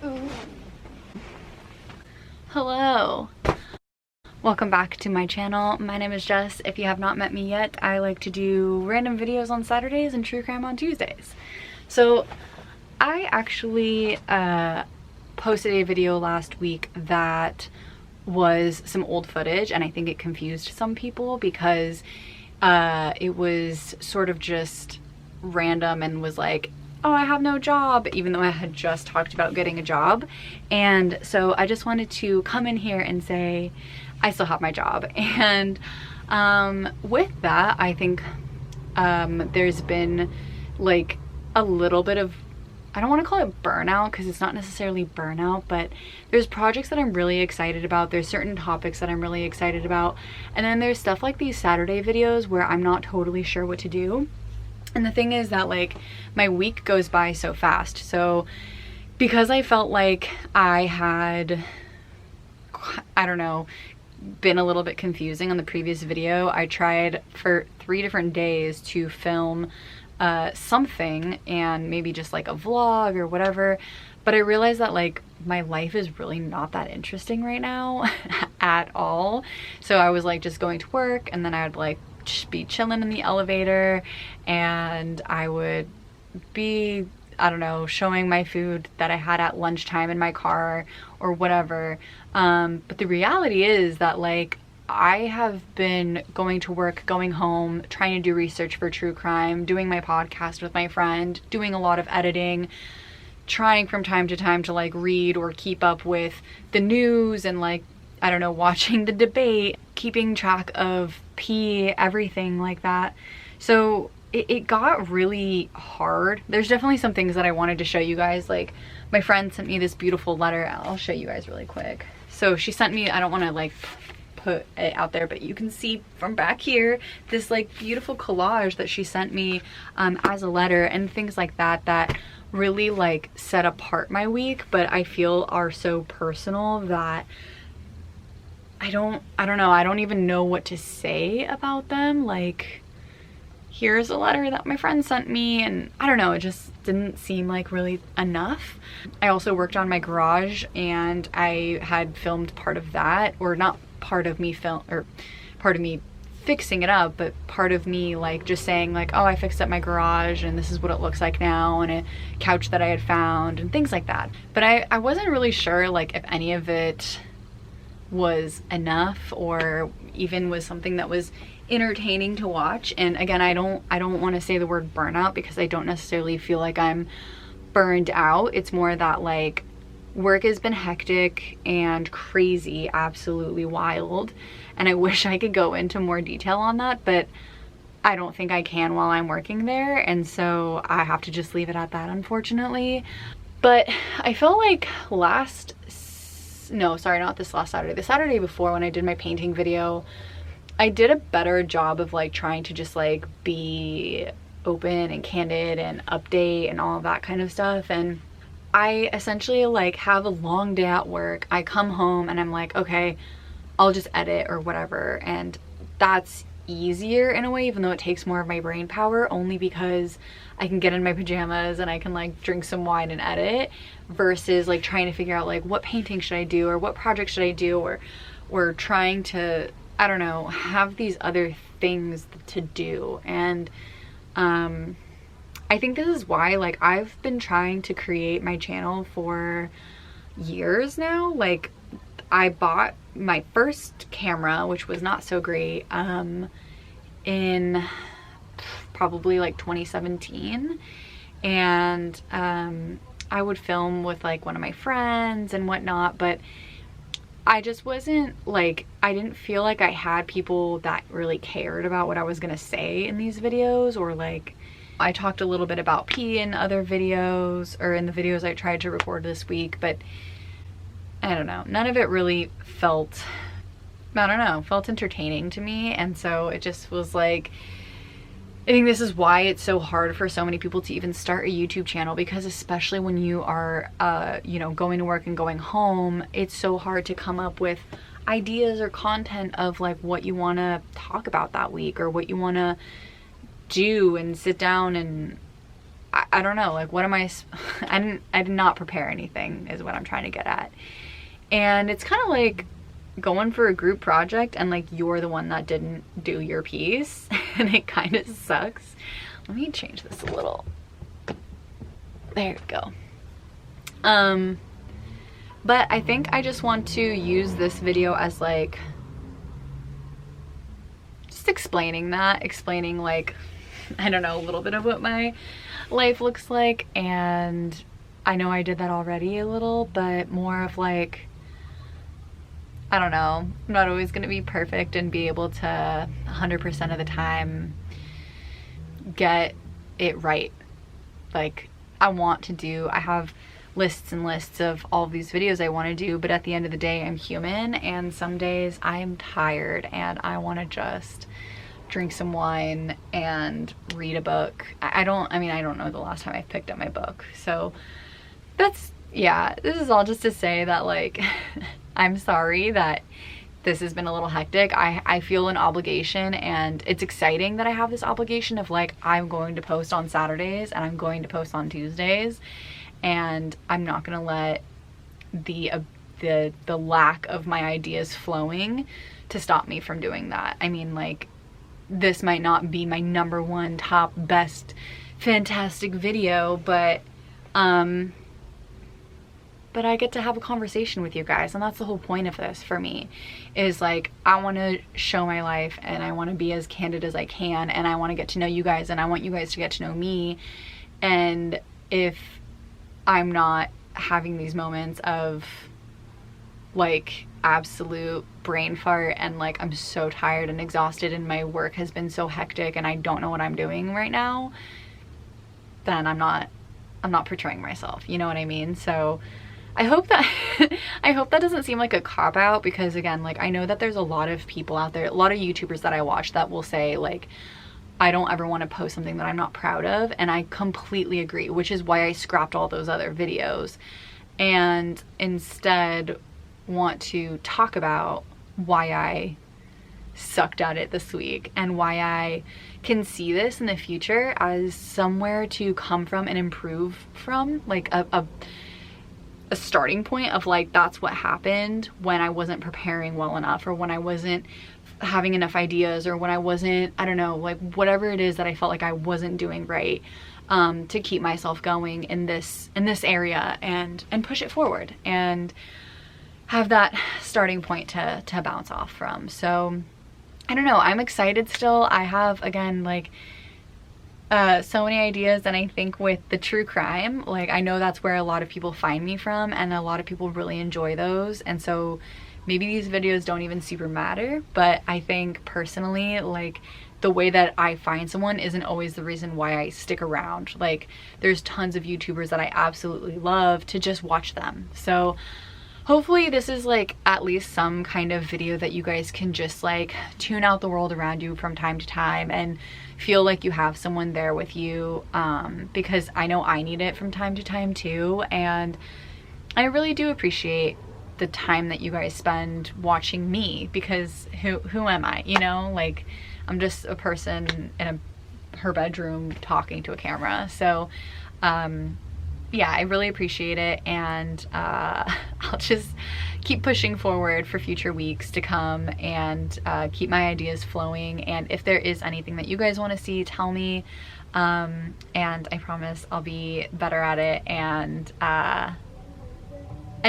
Hello. Hello. Welcome back to my channel. My name is Jess. If you have not met me yet, I like to do random videos on Saturdays and true crime on Tuesdays. So I actually posted a video last week that was some old footage, and I think it confused some people because it was sort of just random and was like, oh, I have no job, even though I had just talked about getting a job. And so I just wanted to come in here and say I still have my job. And with that, I think there's been like a little bit of, I don't want to call it burnout because it's not necessarily burnout, but there's projects that I'm really excited about. There's certain topics that I'm really excited about. And then there's stuff like these Saturday videos where I'm not totally sure what to do. And the thing is that like my week goes by so fast. So because I felt like I had, I don't know, been a little bit confusing on the previous video, I tried for 3 different days to film something and maybe just like a vlog or whatever. But I realized that like my life is really not that interesting right now at all. So I was like just going to work, and then I would like be chilling in the elevator, and I would be, I don't know, showing my food that I had at lunchtime in my car or whatever. But the reality is that like I have been going to work, going home, trying to do research for true crime, doing my podcast with my friend, doing a lot of editing, trying from time to time to like read or keep up with the news and like, I don't know, watching the debate, keeping track of everything like that. So it got really hard. There's definitely some things that I wanted to show you guys. Like my friend sent me this beautiful letter. I'll show you guys really quick. So she sent me, I don't want to like put it out there, but you can see from back here this like beautiful collage that she sent me as a letter, and things like that that really like set apart my week, but I feel are so personal that I don't know, I don't even know what to say about them. Like, here's a letter that my friend sent me, and I don't know, it just didn't seem like really enough. I also worked on my garage, and I had filmed part of that, or not part of me part of me fixing it up, but part of me like just saying like, oh, I fixed up my garage and this is what it looks like now, and a couch that I had found and things like that. But I wasn't really sure like if any of it was enough or even was something that was entertaining to watch. And again, I don't want to say the word burnout because I don't necessarily feel like I'm burned out. It's more that like work has been hectic and crazy, absolutely wild, and I wish I could go into more detail on that, but I don't think I can while I'm working there, and so I have to just leave it at that, unfortunately. But I felt like not this last Saturday, the Saturday before, when I did my painting video, I did a better job of like trying to just like be open and candid and update and all of that kind of stuff. And I essentially like have a long day at work, I come home and I'm like, okay, I'll just edit or whatever, and that's easier in a way, even though it takes more of my brain power, only because I can get in my pajamas and I can like drink some wine and edit, versus like trying to figure out like what painting should I do or what project should I do, or trying to, I don't know, have these other things to do. And I think this is why like I've been trying to create my channel for years now. Like I bought my first camera, which was not so great, in probably like 2017, and I would film with like one of my friends and whatnot, but I just wasn't like, I didn't feel like I had people that really cared about what I was gonna say in these videos. Or like I talked a little bit about pee in other videos, or in the videos I tried to record this week, but I don't know, none of it really felt, I don't know, felt entertaining to me. And so it just was like, I think this is why it's so hard for so many people to even start a YouTube channel, because especially when you are, you know, going to work and going home, it's so hard to come up with ideas or content of like what you want to talk about that week or what you want to do and sit down and I don't know, like what am I did not prepare anything is what I'm trying to get at. And it's kind of like going for a group project and like you're the one that didn't do your piece and it kind of sucks. Let me change this a little. There we go. But I think I just want to use this video as like just explaining like, I don't know, a little bit of what my life looks like. And I know I did that already a little, but more of like, I don't know, I'm not always going to be perfect and be able to 100% of the time get it right. Like I have lists and lists of all of these videos I want to do, but at the end of the day, I'm human, and some days I'm tired and I want to just drink some wine and read a book. I don't know the last time I picked up my book. So that's, yeah, this is all just to say that like, I'm sorry that this has been a little hectic. I feel an obligation, and it's exciting that I have this obligation of like, I'm going to post on Saturdays and I'm going to post on Tuesdays, and I'm not gonna let the lack of my ideas flowing to stop me from doing that. I mean, like, this might not be my #1 top best fantastic video, but I get to have a conversation with you guys, and that's the whole point of this for me, is like, I want to show my life and I want to be as candid as I can, and I want to get to know you guys, and I want you guys to get to know me. And if I'm not having these moments of like absolute brain fart and like I'm so tired and exhausted and my work has been so hectic and I don't know what I'm doing right now, then I'm not portraying myself, you know what I mean? So I hope that I hope that doesn't seem like a cop-out, because again, like, I know that there's a lot of people out there, a lot of YouTubers that I watch that will say like, I don't ever want to post something that I'm not proud of, and I completely agree, which is why I scrapped all those other videos and instead want to talk about why I sucked at it this week and why I can see this in the future as somewhere to come from and improve from, like a starting point of like, that's what happened when I wasn't preparing well enough, or when I wasn't having enough ideas, or when I wasn't, I don't know, like whatever it is that I felt like I wasn't doing right, to keep myself going in this area and push it forward and have that starting point to bounce off from. So I don't know, I'm excited still. I have, again, like so many ideas, and I think with the true crime, like, I know that's where a lot of people find me from, and a lot of people really enjoy those, and so maybe these videos don't even super matter, but I think personally, like, the way that I find someone isn't always the reason why I stick around. Like, there's tons of YouTubers that I absolutely love to just watch them. So hopefully this is like at least some kind of video that you guys can just like tune out the world around you from time to time and feel like you have someone there with you, because I know I need it from time to time too, and I really do appreciate the time that you guys spend watching me, because who am I, you know? Like, I'm just a person in her bedroom talking to a camera. So yeah, I really appreciate it, and I'll just keep pushing forward for future weeks to come, and keep my ideas flowing. And if there is anything that you guys want to see, tell me, and I promise I'll be better at it, and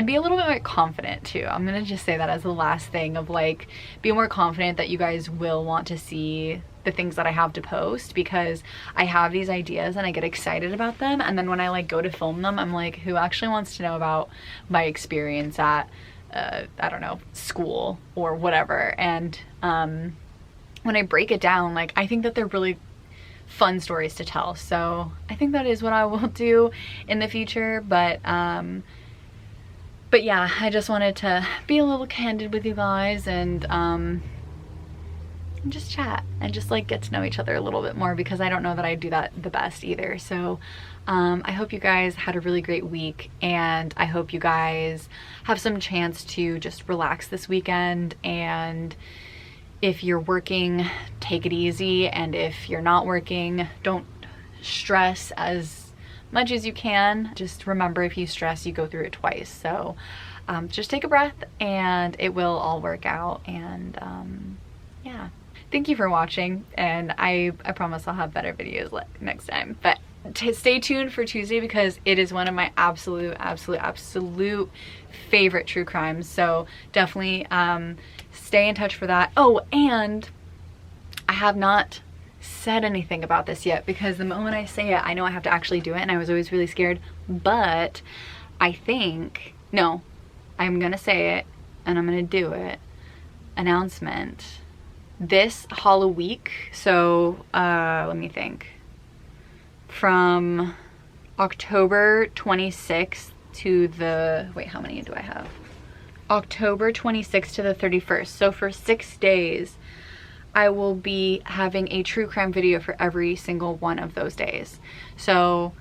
be a little bit more confident too. I'm gonna just say that as the last thing, of like, be more confident that you guys will want to see the things that I have to post, because I have these ideas and I get excited about them, and then when I like go to film them, I'm like, who actually wants to know about my experience at I don't know, school or whatever? And when I break it down, like, I think that they're really fun stories to tell. So I think that is what I will do in the future. But yeah, I just wanted to be a little candid with you guys, and just chat and just like get to know each other a little bit more, because I don't know that I do that the best either. So I hope you guys had a really great week, and I hope you guys have some chance to just relax this weekend. And if you're working, take it easy, and if you're not working, don't stress as much as you can. Just remember, if you stress, you go through it twice. So just take a breath and it will all work out. And yeah, thank you for watching, and I promise I'll have better videos next time. But stay tuned for Tuesday, because it is one of my absolute favorite true crimes. So definitely stay in touch for that. Oh, and I have not said anything about this yet, because the moment I say it, I know I have to actually do it, and I was always really scared. But I think, no, I'm gonna say it and I'm gonna do it. Announcement. This Halloween, so let me think. From October 26th to the, wait, how many do I have? October 26th to the 31st. So for 6 days, I will be having a true crime video for every single one of those days. So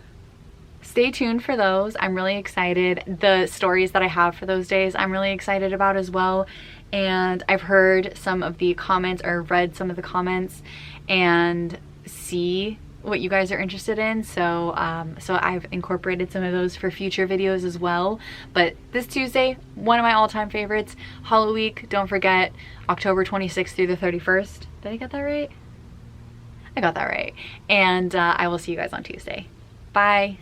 stay tuned for those. I'm really excited. The stories that I have for those days, I'm really excited about as well. And I've heard some of the comments, or read some of the comments, and see what you guys are interested in. So so I've incorporated some of those for future videos as well. But this Tuesday, one of my all-time favorites, Halloween, don't forget, October 26th through the 31st. Did I get that right? I got that right. And I will see you guys on Tuesday. Bye.